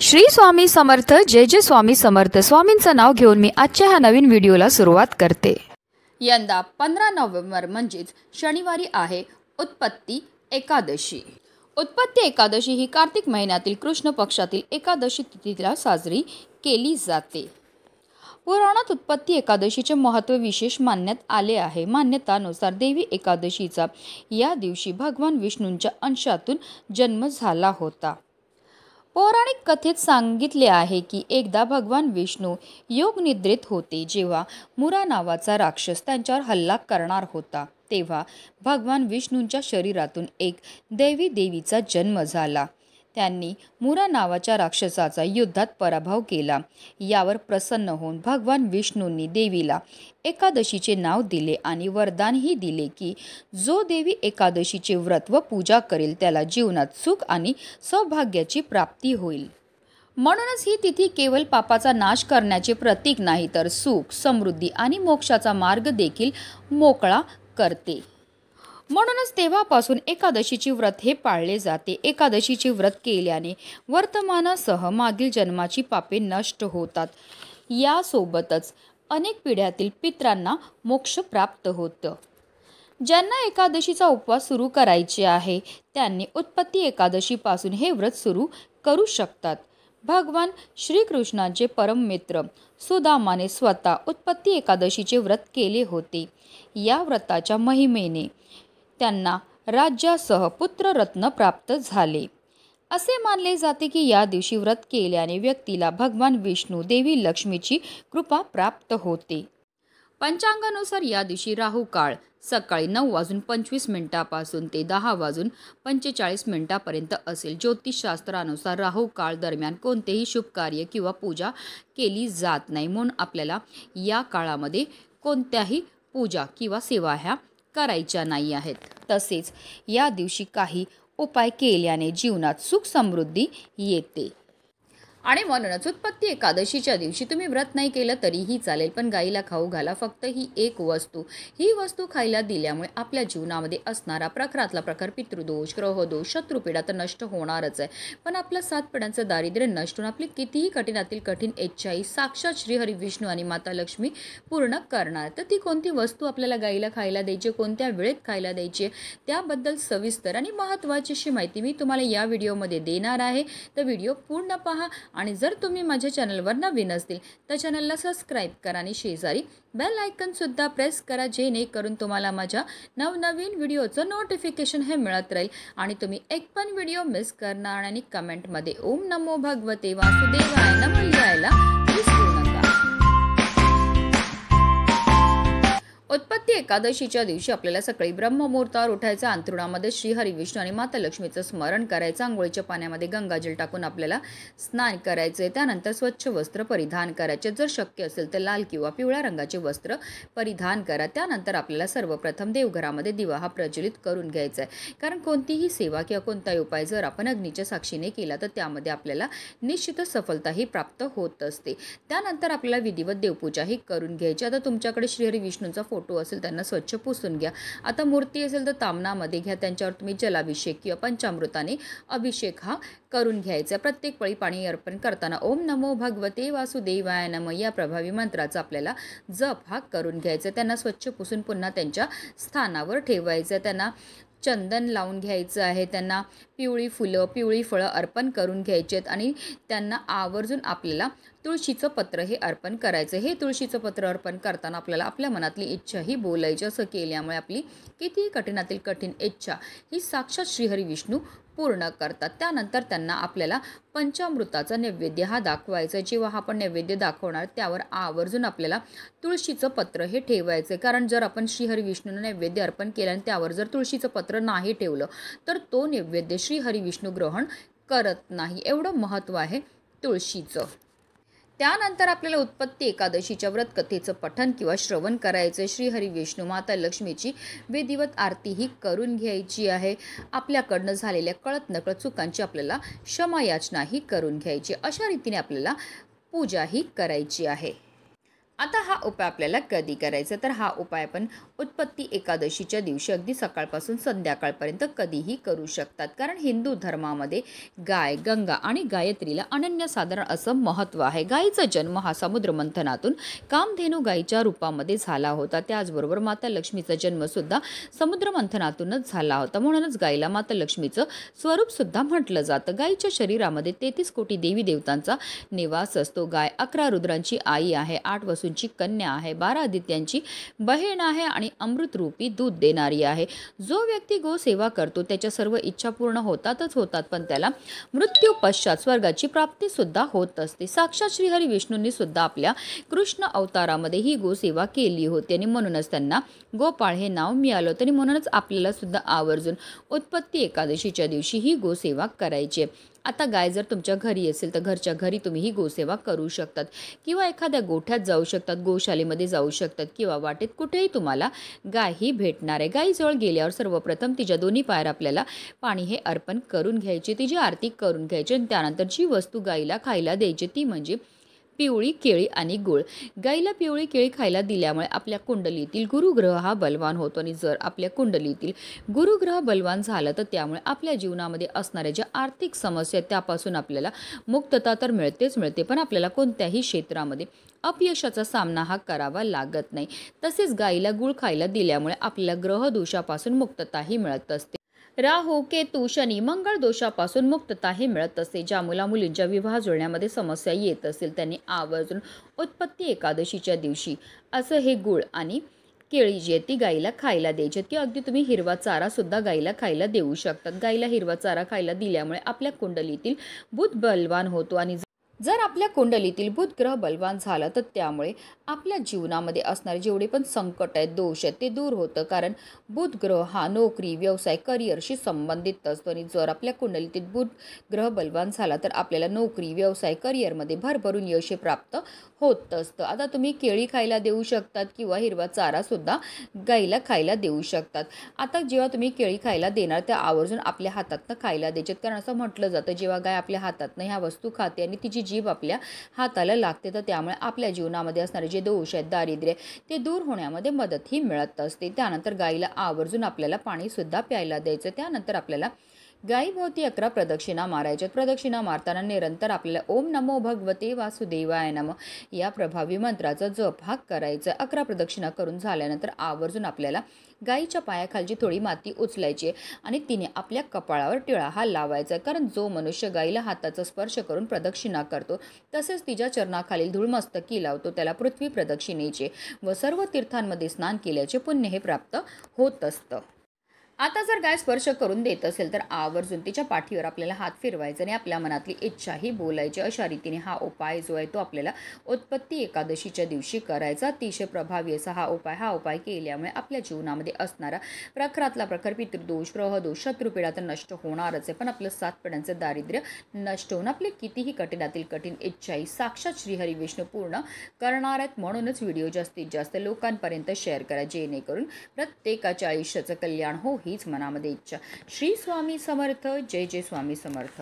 श्री स्वामी समर्थ. जय जय स्वामी समर्थ. स्वामींचं नाव घेऊन मी आजच्या ह्या नवीन व्हिडिओला सुरुवात करते. यंदा 15 नोव्हेंबर म्हणजेच शनिवारी आहे उत्पत्ती एकादशी. उत्पत्ती एकादशी ही कार्तिक महिन्यातील कृष्ण पक्षातील एकादशी तिथीला साजरी केली जाते. पुराणात उत्पत्ती एकादशीचे महत्त्व विशेष मानण्यात आले आहे. मान्यतानुसार देवी एकादशीचा या दिवशी भगवान विष्णूंच्या अंशातून जन्म झाला होता. पौराणिक कथेत सांगितले आहे की एकदा भगवान विष्णू योगनिद्रेत होते. जेव्हा मुरा नावाचा राक्षस त्यांच्यावर हल्ला करणार होता तेव्हा भगवान विष्णूंच्या शरीरातून एक देवीचा जन्म झाला. त्यांनी मुरा नावाच्या राक्षसाचा युद्धात पराभव केला. यावर प्रसन्न होऊन भगवान विष्णूंनी देवीला एकादशीचे नाव दिले आणि वरदानही दिले की जो देवी एकादशीचे व्रत व पूजा करेल त्याला जीवनात सुख आणि सौभाग्याची प्राप्ती होईल. म्हणूनच ही तिथी केवळ पापाचा नाश करण्याचे प्रतीक नाही तर सुख, समृद्धी आणि मोक्षाचा मार्ग देखील मोकळा करते. म्हणूनच तेव्हापासून एकादशीचे व्रत हे पाळले जाते. एकादशीचे व्रत केल्याने वर्तमानासह मागील जन्माची पापे नष्ट होतात. यासोबतच अनेक पिढ्यातील पितरांना मोक्ष प्राप्त होतं. ज्यांना एकादशीचा उपवास सुरू करायचे आहे त्यांनी उत्पत्ती एकादशीपासून हे व्रत सुरू करू शकतात. भगवान श्रीकृष्णांचे परम मित्र सुदामाने स्वतः उत्पत्ती एकादशीचे व्रत केले होते. या व्रताच्या महिमेने त्यांना राज्यासह पुत्ररत्न प्राप्त झाले. असे मानले जाते की या दिवशी व्रत केल्याने व्यक्तीला भगवान विष्णू, देवी लक्ष्मीची कृपा प्राप्त होते. पंचांगानुसार या दिवशी राहू काळ सकाळी 9:25 पासून ते 10:45 पर्यंत असेल. ज्योतिषशास्त्रानुसार राहू काळ दरम्यान कोणतेही शुभ कार्य किंवा पूजा केली जात नाही. म्हणून आपल्याला या काळामध्ये कोणत्याही पूजा किंवा सेवा ह्या करायच्या नाही आहेत. तसेच या दिवशी काही उपाय केल्याने जीवनात सुख समृद्धी येते. आणि म्हणूनच उत्पत्ती एकादशीच्या दिवशी तुम्ही व्रत नाही केलं तरीही चालेल, पण गाईला खाऊ घाला. फक्त ही वस्तू खायला दिल्यामुळे आपल्या जीवनामध्ये असणारा प्रखरातला प्रखर पितृदोष, ग्रहदोष, शत्रुपीडा तर नष्ट होणारच आहे. पण आपलं 7 पिढ्यांचं दारिद्र्य नष्ट होऊन आपली कितीही कठीणातील कठीण इच्छाही साक्षात श्रीहरी विष्णू आणि माता लक्ष्मी पूर्ण करणार. तर ती कोणती वस्तू आपल्याला गाईला खायला द्यायची, कोणत्या वेळेत खायला द्यायची, त्याबद्दल सविस्तर आणि महत्त्वाची अशी माहिती मी तुम्हाला या व्हिडिओमध्ये देणार आहे. तर व्हिडिओ पूर्ण पहा. आणि जर तुम्ही माझ्या चॅनलवर नवीन असतील तर चॅनलला सबस्क्राईब करा आणि शेजारी बेल आयकन सुद्धा प्रेस करा, जेणेकरून तुम्हाला माझ्या नवनवीन व्हिडिओचं नोटिफिकेशन हे मिळत राहील आणि तुम्ही एक पण व्हिडिओ मिस करणार. आणि कमेंटमध्ये ओम नमो भगवते वासुदेवाय नमः लिहायला विसरू नका. उत्पत्ती एकादशीच्या दिवशी आपल्याला सकाळी ब्रह्ममुहूर्तावर उठायचं, अंथरुणामध्ये श्रीहरी विष्णू आणि माता लक्ष्मीचं स्मरण करायचं, आंघोळीच्या पाण्यामध्ये गंगाजल टाकून आपल्याला स्नान करायचे. त्यानंतर स्वच्छ वस्त्र परिधान करायचे. जर शक्य असेल तर लाल किंवा पिवळ्या रंगाचे वस्त्र परिधान करा. त्यानंतर आपल्याला सर्वप्रथम देवघरामध्ये दिवा हा प्रज्वलित करून घ्यायचा आहे. कारण कोणतीही सेवा किंवा कोणताही उपाय जर आपण अग्नीच्या साक्षीने केला तर त्यामध्ये आपल्याला निश्चितच सफलताही प्राप्त होत असते. त्यानंतर आपल्याला विधिवत देवपूजाही करून घ्यायची. आता तुमच्याकडे श्रीहरी विष्णूंचा फोटो असेल त्यांना स्वच्छ पुसून घ्या. आता मूर्ती असेल तर तामणामध्ये घ्या. त्यांच्यावर तुम्ही जलाभिषेक किंवा पंचामृताने अभिषेक हा करून घ्यायचा. प्रत्येक पळी पाणी अर्पण करताना ओम नमो भगवते वासुदेवाय नमः या प्रभावी मंत्राचा आपल्याला जप हा करून घ्यायचा. त्यांना स्वच्छ पुसून पुन्हा त्यांच्या स्थानावर ठेवायचं. त्यांना चंदन लावून घ्यायचं आहे. त्यांना पिवळी फुलं, पिवळी फळं अर्पण करून घ्यायची आहेत आणि त्यांना आवर्जून आपल्याला तुळशीचं पत्र हे अर्पण करायचं. हे तुळशीचं पत्र अर्पण करताना आपल्याला आपल्या मनातली इच्छा ही बोलायची. असं केल्यामुळे आपली कितीही कठीणातील कठीण इच्छा ही साक्षात श्रीहरी विष्णू पूर्ण करतात. त्यानंतर त्यांना आपल्याला पंचामृताचा नैवेद्य हा दाखवायचा. जेव्हा आपण नैवेद्य दाखवणार त्यावर आवर्जून आपल्याला तुळशीचं पत्र हे ठेवायचं. कारण जर आपण श्रीहरी विष्णूंना नैवेद्य अर्पण केलं आणि त्यावर जर तुळशीचं पत्र नाही ठेवलं तर तो नैवेद्य श्रीहरी विष्णू ग्रहण करत नाही. एवढं महत्त्व आहे तुळशीचं. त्यानंतर आपल्याला उत्पत्ती एकादशीच्या व्रत कथेचं पठण किंवा श्रवण करायचं. श्रीहरी विष्णू माता लक्ष्मीची विधिवत आरती ही करून घ्यायची आहे. आपल्याकडनं झालेल्या कळत नकळत चुकांची आपल्याला क्षमायाचना ही करून घ्यायची. अशा रीतीने आपल्याला पूजा ही करायची आहे. आता हा उपाय आपल्याला कधी करायचा, तर हा उपाय आपण उत्पत्ती एकादशीच्या दिवशी अगदी सकाळपासून संध्याकाळपर्यंत कधीही करू शकतात. कारण हिंदू धर्मामध्ये गाय, गंगा आणि गायत्रीला अनन्यसाधारण असं महत्त्व आहे. गायीचा जन्म हा समुद्र मंथनातून कामधेनू गायीच्या रूपामध्ये झाला होता. त्याचबरोबर माता लक्ष्मीचा जन्मसुद्धा समुद्र मंथनातूनच झाला होता. म्हणूनच गायीला माता लक्ष्मीचं स्वरूपसुद्धा म्हटलं जातं. गायीच्या शरीरामध्ये 33 कोटी देवी देवतांचा निवास असतो. गाय 11 रुद्रांची आई आहे, 8 वसूंची कन्या आहे, 12 आदित्यांची बहीण आहे आणि अमृतरूपी दूध देणारी आहे. जो व्यक्ती गोसेवा करतो त्याच्या सर्व इच्छा पूर्ण होतात, पण त्याला मृत्यू पश्चात स्वर्गाची प्राप्ती सुद्धा होत असते. साक्षात श्रीहरी विष्णूंनी सुद्धा आपल्या कृष्ण अवतारामध्ये ही गोसेवा केली होती आणि म्हणूनच त्यांना गोपाळ हे नाव मिळालं होतं. आणि म्हणूनच आपल्याला सुद्धा आवर्जून उत्पत्ती एकादशीच्या दिवशी ही गोसेवा करायची आहे. आता गाय जर तुमच्या घरी असेल तर घरच्या घरी तुम्ही ही गोसेवा करू शकतात किंवा एखाद्या गोठ्यात जाऊ शकतात, गोशालेमध्ये जाऊ शकतात किंवा वाटेत कुठेही तुम्हाला गाय ही भेटणार आहे. गायीजवळ गेल्यावर सर्वप्रथम तिच्या दोन्ही पायावर आपल्याला पाणी हे अर्पण करून घ्यायचे, तिची आरती करून घ्यायची आणि त्यानंतर जी वस्तू गायीला खायला द्यायची ती म्हणजे पिवळी केळी आणि गूळ. गाईला पिवळी केळी खायला दिल्यामुळे आपल्या कुंडलीतील गुरुग्रह हा बलवान होतो आणि जर आपल्या कुंडलीतील गुरुग्रह बलवान झाला तर त्यामुळे आपल्या जीवनामध्ये असणाऱ्या ज्या आर्थिक समस्या त्यापासून आपल्याला मुक्तता तर मिळते, पण आपल्याला कोणत्याही क्षेत्रामध्ये अपयशाचा सामना हा करावा लागत नाही. तसेच गाईला गूळ खायला दिल्यामुळे आपल्याला ग्रहदोषापासून मुक्तताही मिळत असते. राहू, केतू, शनी, मंगळ दोषापासून मुक्तताही मिळत असते. ज्या मुलींच्या विवाह जुळण्यामध्ये समस्या येत असेल त्यांनी आवर्जून उत्पत्ती एकादशीच्या दिवशी असं हे गूळ आणि केळी जी आहे ती गाईला खायला द्यायची की अगदी तुम्ही हिरवा चारा सुद्धा गाईला खायला देऊ शकतात. गाईला हिरवा चारा खायला दिल्यामुळे आपल्या कुंडलीतील बुध बलवान होतो आणि जर आपल्या कुंडलीतील बुध ग्रह बलवान झाला तर त्यामुळे आपल्या जीवनामध्ये असणारे जेवढे पण संकट आहेत, दोष आहेत ते दूर होतं. कारण बुध ग्रह हा नोकरी, व्यवसाय, करिअरशी संबंधित असतो आणि जर आपल्या कुंडलीतील बुध ग्रह बलवान झाला तर आपल्याला नोकरी, व्यवसाय, करिअरमध्ये भरभरून यश प्राप्त होत असतं. आता तुम्ही केळी खायला देऊ शकतात किंवा हिरवा चारा सुद्धा गाईला खायला देऊ शकतात. आता जेव्हा तुम्ही केळी खायला देणार त्या आवर्जून आपल्या हातातनं खायला द्यायच्यात. कारण असं म्हटलं जातं जेव्हा गाय आपल्या हातातनं ह्या वस्तू खाते आणि तिची जीभ आपल्या हाताला लागते तर त्यामुळे आपल्या जीवनामध्ये असणारे जे दोष आहेत, दारिद्र्य ते दूर होण्यामध्ये मदत ही मिळत असते. त्यानंतर गाईला आवर्जून आपल्याला पाणी सुद्धा प्यायला द्यायचं. त्यानंतर आपल्याला गायीभोवती 11 प्रदक्षिणा मारायच्यात. प्रदक्षिणा मारताना निरंतर आपल्याला ओम नमो भगवते वासुदेवाय नमः या प्रभावी मंत्राचा जप हा करायचा. 11 प्रदक्षिणा करून झाल्यानंतर आवर्जून आपल्याला गायीच्या पायाखालची थोडी माती उचलायची आणि तिने आपल्या कपाळावर टिळा हा लावायचा. कारण जो मनुष्य गायीला हाताचा स्पर्श करून प्रदक्षिणा करतो तसेच तिच्या चरणाखालील धूळमस्तकी लावतो त्याला पृथ्वी प्रदक्षिणेचे व सर्व तीर्थांमध्ये स्नान केल्याचे पुण्य हे प्राप्त होत असतं. आता जर गाय स्पर्श करून देत असेल तर आवर्जून तिच्या पाठीवर आपल्याला हात फिरवायचा आणि आपल्या मनातली इच्छाही बोलायची. अशा रीतीने हा उपाय जो आहे तो आपल्याला उत्पत्ती एकादशीच्या दिवशी करायचा. अतिशय प्रभावी असा हा उपाय केल्यामुळे आपल्या जीवनामध्ये असणारा प्रखरातला प्रखर पितृदोष, ग्रहदोष, शत्रुपीडा तर नष्ट होणारच आहे, पण आपलं 7 पिढ्यांचं दारिद्र्य नष्ट होऊन आपले कितीही कठीणातील कठीण इच्छाही साक्षात श्रीहरी विष्णू पूर्ण करणार आहेत. म्हणूनच व्हिडिओ जास्तीत जास्त लोकांपर्यंत शेअर करा जेणेकरून प्रत्येकाच्या आयुष्याचं कल्याण हो हीच मनामध्ये इच्छा. श्री स्वामी समर्थ. जय जय स्वामी समर्थ.